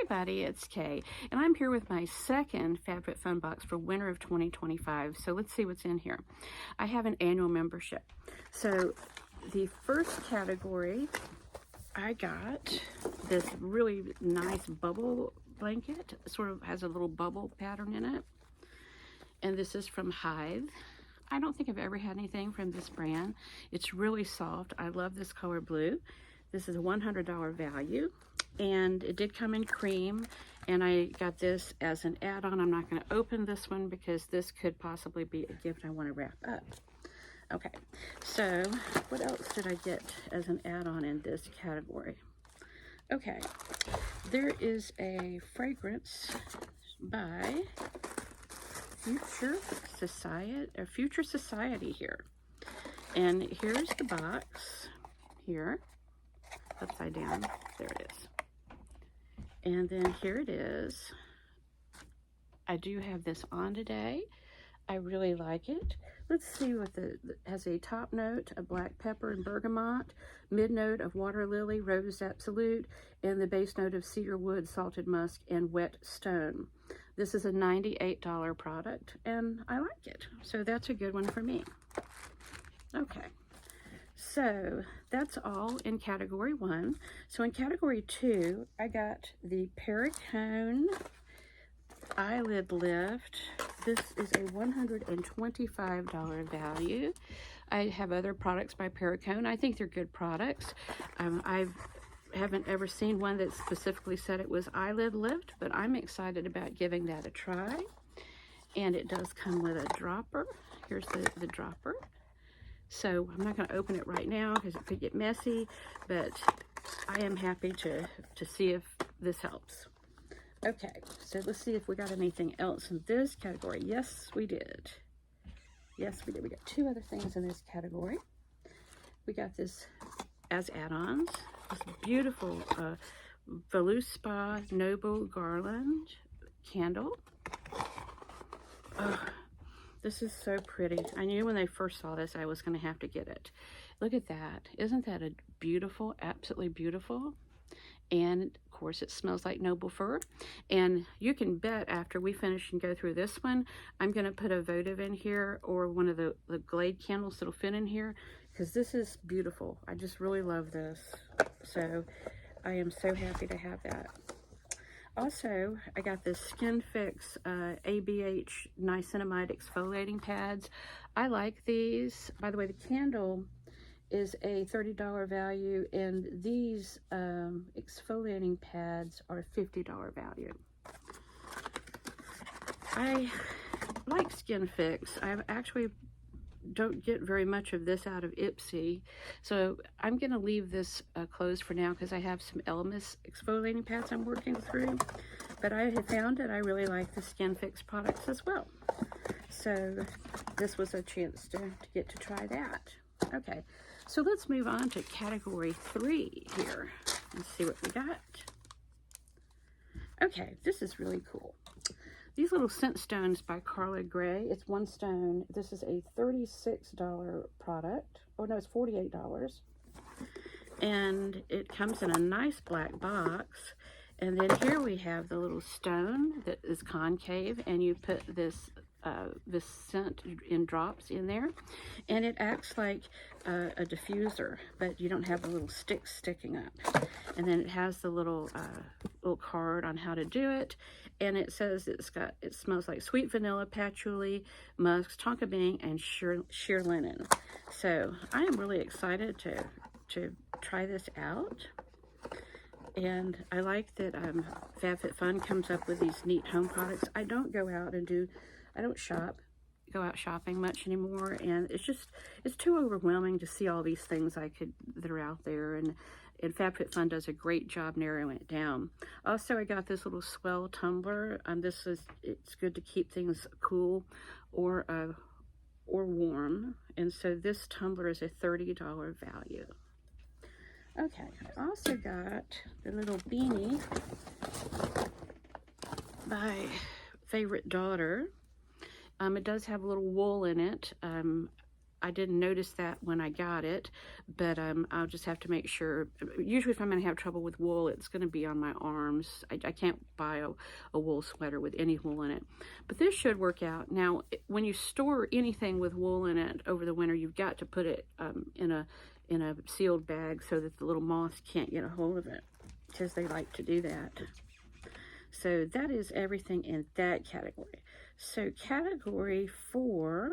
everybody, it's Kay, and I'm here with my second FabFitFun box for winter of 2025. So let's see what's in here. I have an annual membership. So the first category, I got this really nice bubble blanket. It sort of has a little bubble pattern in it. And this is from Hive. I don't think I've ever had anything from this brand. It's really soft. I love this color blue. This is a $100 value. And it did come in cream, and I got this as an add-on. I'm not going to open this one because this could possibly be a gift I want to wrap up. Okay, so what else did I get as an add-on in this category? Okay, there is a fragrance by Future Society here. And here's the box here, upside down. There it is. And then here it is. I do have this on today. I really like it. Let's see what has a top note of black pepper and bergamot, mid note of water lily, rose absolute, and the base note of cedar wood, salted musk, and wet stone. This is a $98 product, and I like it. So that's a good one for me. Okay. So that's all in category 1. So in category 2, I got the Perricone eyelid lift. This is a $125 value. I have other products by Perricone. I think they're good products. I haven't ever seen one that specifically said it was eyelid lift, but I'm excited about giving that a try. And it does come with a dropper. Here's the dropper. So I'm not going to open it right now because it could get messy, but I am happy to see if this helps. Okay, so let's see if we got anything else in this category. Yes, we did. Yes, we did. We got 2 other things in this category. We got this as add-ons. This beautiful Voluspa Noble Garland candle. This is so pretty. I knew when I first saw this I was going to have to get it. Look at that. Isn't that a beautiful, absolutely beautiful? And of course it smells like noble fir. And you can bet after we finish and go through this one, I'm going to put a votive in here or one of the Glade candles that'll fit in here because this is beautiful. I just really love this. So I am so happy to have that. Also, I got this Skin Fix ABH niacinamide exfoliating pads. I like these. By the way, the candle is a $30 value, and these exfoliating pads are $50 value. I like Skin Fix. I actually don't get very much of this out of Ipsy, so I'm going to leave this closed for now because I have some Elmis exfoliating pads I'm working through, but I have found that I really like the Skin Fix products as well, so this was a chance to get to try that. Okay, so let's move on to category 3 here and see what we got. Okay, this is really cool. These little scent stones by Carla Gray. It's 1 stone. This is a $36 product. Oh no, it's $48. And it comes in a nice black box. And then here we have the little stone that is concave, and you put this this scent in drops in there, and it acts like a diffuser, but you don't have the little sticks sticking up. And then it has the little card on how to do it, and it says it smells like sweet vanilla, patchouli, musk, tonka bean, and sheer linen. So I am really excited to try this out. And I like that FabFitFun comes up with these neat home products. I don't go out and I don't go out shopping much anymore, and it's too overwhelming to see all these things that are out there, and FabFitFun does a great job narrowing it down. Also, I got this little swell tumbler. It's good to keep things cool or warm, and so this tumbler is a $30 value. Okay, I also got the little beanie by Favorite Daughter. It does have a little wool in it. I didn't notice that when I got it, but I'll just have to make sure. Usually if I'm going to have trouble with wool, it's going to be on my arms. I can't buy a wool sweater with any wool in it. But this should work out. Now, when you store anything with wool in it over the winter, you've got to put it in a sealed bag so that the little moths can't get a hold of it, because they like to do that. So that is everything in that category. So category 4,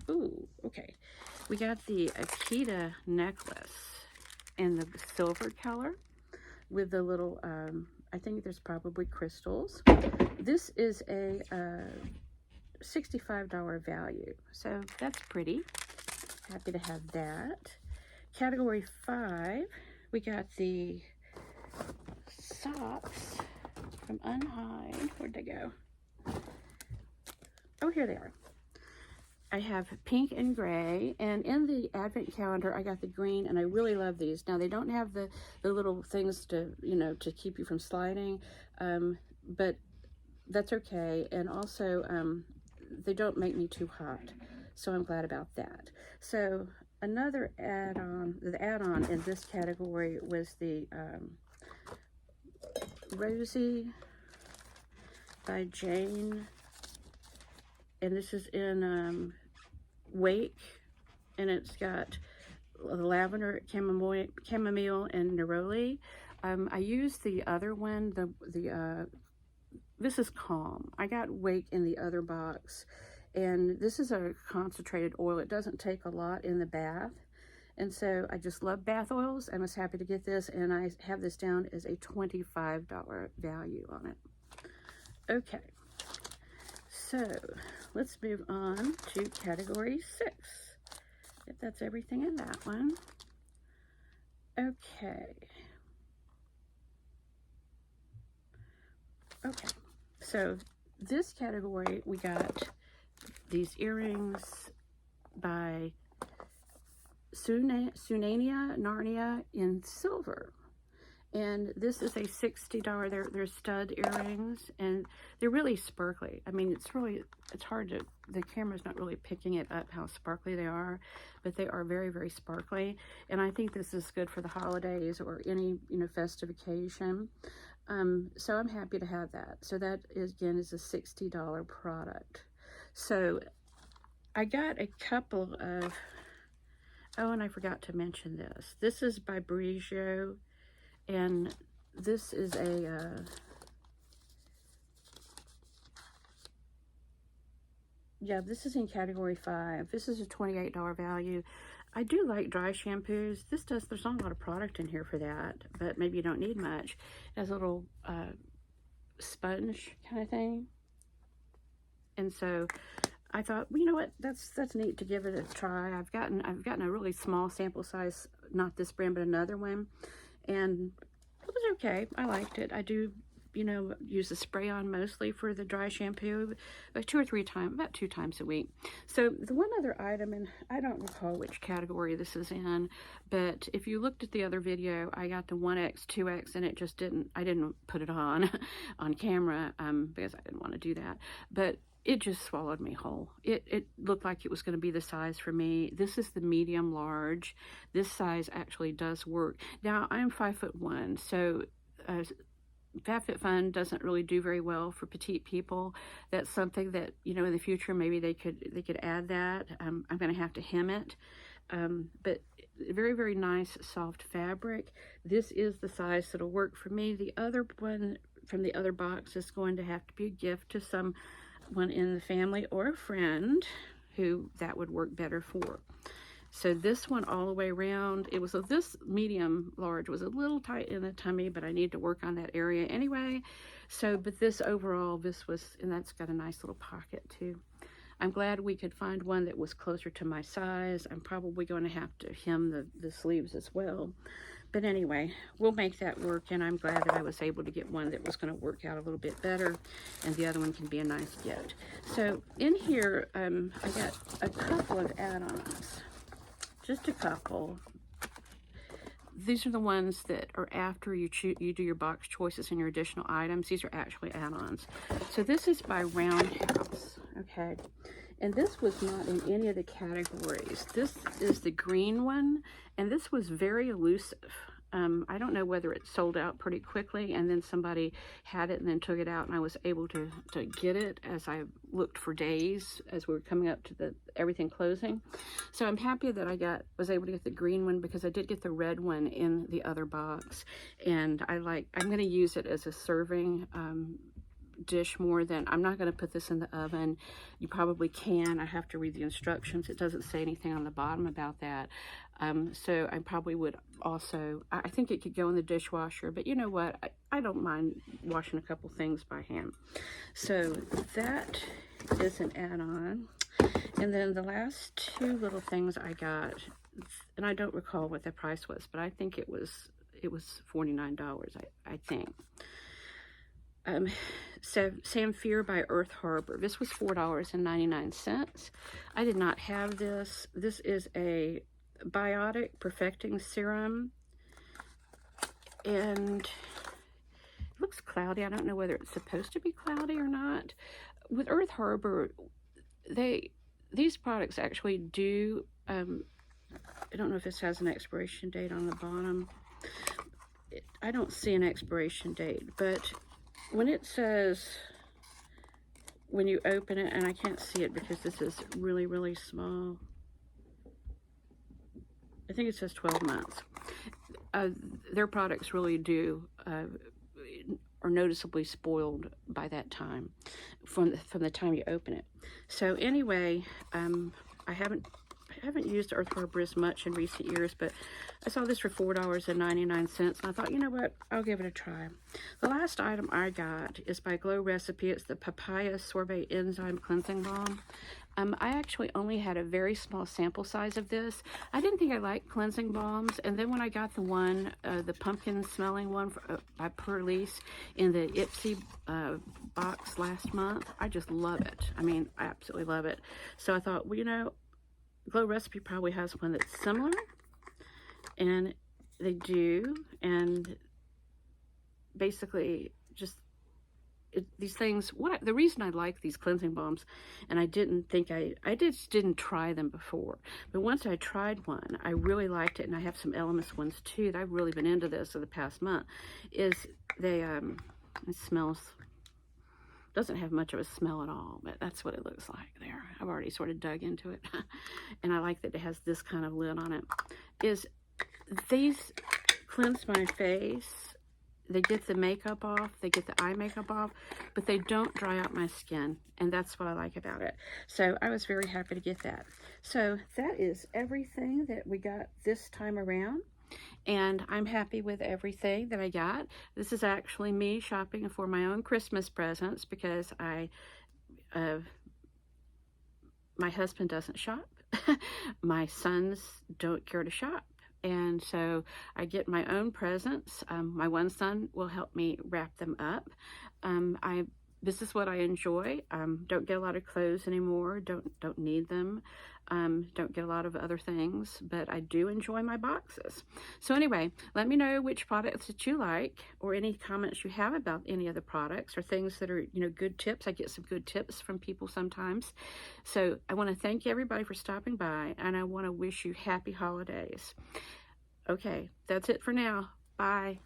ooh, okay. We got the Akita necklace in the silver color with the little, I think there's probably crystals. This is a $65 value. So that's pretty. Happy to have that. Category 5, we got the socks from Unhide. Where'd they go? Oh, here they are. I have pink and gray, and in the advent calendar I got the green, and I really love these. Now they don't have the little things to, you know, to keep you from sliding, but that's okay. And also they don't make me too hot, so I'm glad about that. So another add-on, the add-on in this category was the Rosie by Jane, and this is in Wake, and it's got lavender, chamomile, and neroli. I used the other one, this is Calm. I got Wake in the other box, and this is a concentrated oil. It doesn't take a lot in the bath, and so I just love bath oils. I was happy to get this, and I have this down as a $25 value on it. Okay, so let's move on to category 6. If that's everything in that one. Okay. Okay, so this category, we got these earrings by Sunania Narnia in silver. And this is a $60, they're stud earrings, and they're really sparkly. I mean, it's hard to, the camera's not really picking it up how sparkly they are, but they are very, very sparkly. And I think this is good for the holidays or any, you know, festive occasion. So I'm happy to have that. So that is, again, is a $60 product. So I got a couple of, oh, and I forgot to mention this. This is by Briogeo. And this is a, yeah, this is in category 5. This is a $28 value. I do like dry shampoos. There's not a lot of product in here for that, but maybe you don't need much. It has a little sponge kind of thing. And so I thought, well, you know what, that's neat to give it a try. I've gotten a really small sample size, not this brand, but another one. And it was okay. I liked it. I do, you know, use the spray on mostly for the dry shampoo, about 2 or 3 times, about 2 times a week. So the one other item, and I don't recall which category this is in, but if you looked at the other video, I got the 1X, 2X, and it just I didn't put it on camera because I didn't want to do that. But it just swallowed me whole. It looked like it was going to be the size for me. This is the medium large. This size actually does work. Now, I'm 5'1", so FabFitFun doesn't really do very well for petite people. That's something that, you know, in the future maybe they could add that. I'm going to have to hem it. But very, very nice soft fabric. This is the size that'll work for me. The other one from the other box is going to have to be a gift to someone in the family or a friend who that would work better for. So this one all the way around, it was this medium large was a little tight in the tummy, but I need to work on that area anyway. So, but this overall, this was, and that's got a nice little pocket too. I'm glad we could find one that was closer to my size. I'm probably going to have to hem the sleeves as well. But anyway, we'll make that work, and I'm glad that I was able to get one that was going to work out a little bit better, and the other one can be a nice gift. So in here, I got a couple of add-ons, just a couple. These are the ones that are after you do your box choices and your additional items. These are actually add-ons. So this is by Roundhouse, okay? And this was not in any of the categories. This is the green one, and this was very elusive. I don't know whether it sold out pretty quickly and then somebody had it and then took it out, and I was able to get it as I looked for days as we were coming up to everything closing. So I'm happy that I was able to get the green one, because I did get the red one in the other box, and I'm going to use it as a serving dish more than, I'm not going to put this in the oven. You probably can. I have to read the instructions. It doesn't say anything on the bottom about that. So I probably would also, I think it could go in the dishwasher, but you know what? I don't mind washing a couple things by hand. So that is an add-on. And then the last two little things I got, and I don't recall what the price was, but I think it was $49, I think. So Samphire by Earth Harbor. This was $4.99. I did not have this. This is a biotic perfecting serum, and it looks cloudy. I don't know whether it's supposed to be cloudy or not. With Earth Harbor, these products actually do, I don't know if this has an expiration date on the bottom. I don't see an expiration date, but when it says, when you open it, and I can't see it because this is really, really small, I think it says 12 months. Their products really are noticeably spoiled by that time, from the time you open it. So anyway, I haven't used Earth Harbor as much in recent years, but I saw this for $4.99, and I thought, you know what, I'll give it a try. The last item I got is by Glow Recipe. It's the Papaya Sorbet Enzyme Cleansing Balm. I actually only had a very small sample size of this. I didn't think I liked cleansing balms, and then when I got the one, the pumpkin smelling one by Perlise in the Ipsy box last month, I just love it. I mean, I absolutely love it. So I thought, well, you know, Glow Recipe probably has one that's similar, and they do, and basically just these things, the reason I like these cleansing balms, and I just didn't try them before, but once I tried one, I really liked it, and I have some Elemis ones too that I've really been into this for the past month, is it smells, doesn't have much of a smell at all, but that's what it looks like there. I've already sort of dug into it, and I like that it has this kind of lid on it. These cleanse my face. They get the makeup off, they get the eye makeup off, but they don't dry out my skin, and that's what I like about it. So I was very happy to get that. So that is everything that we got this time around, and I'm happy with everything that I got. This is actually me shopping for my own Christmas presents, because my husband doesn't shop. My sons don't care to shop. And so I get my own presents. My one son will help me wrap them up. This is what I enjoy. Don't get a lot of clothes anymore. Don't need them. Don't get a lot of other things, but I do enjoy my boxes. So anyway, let me know which products that you like, or any comments you have about any of the products, or things that are, you know, good tips. I get some good tips from people sometimes. So I want to thank everybody for stopping by, and I want to wish you happy holidays. Okay, that's it for now. Bye.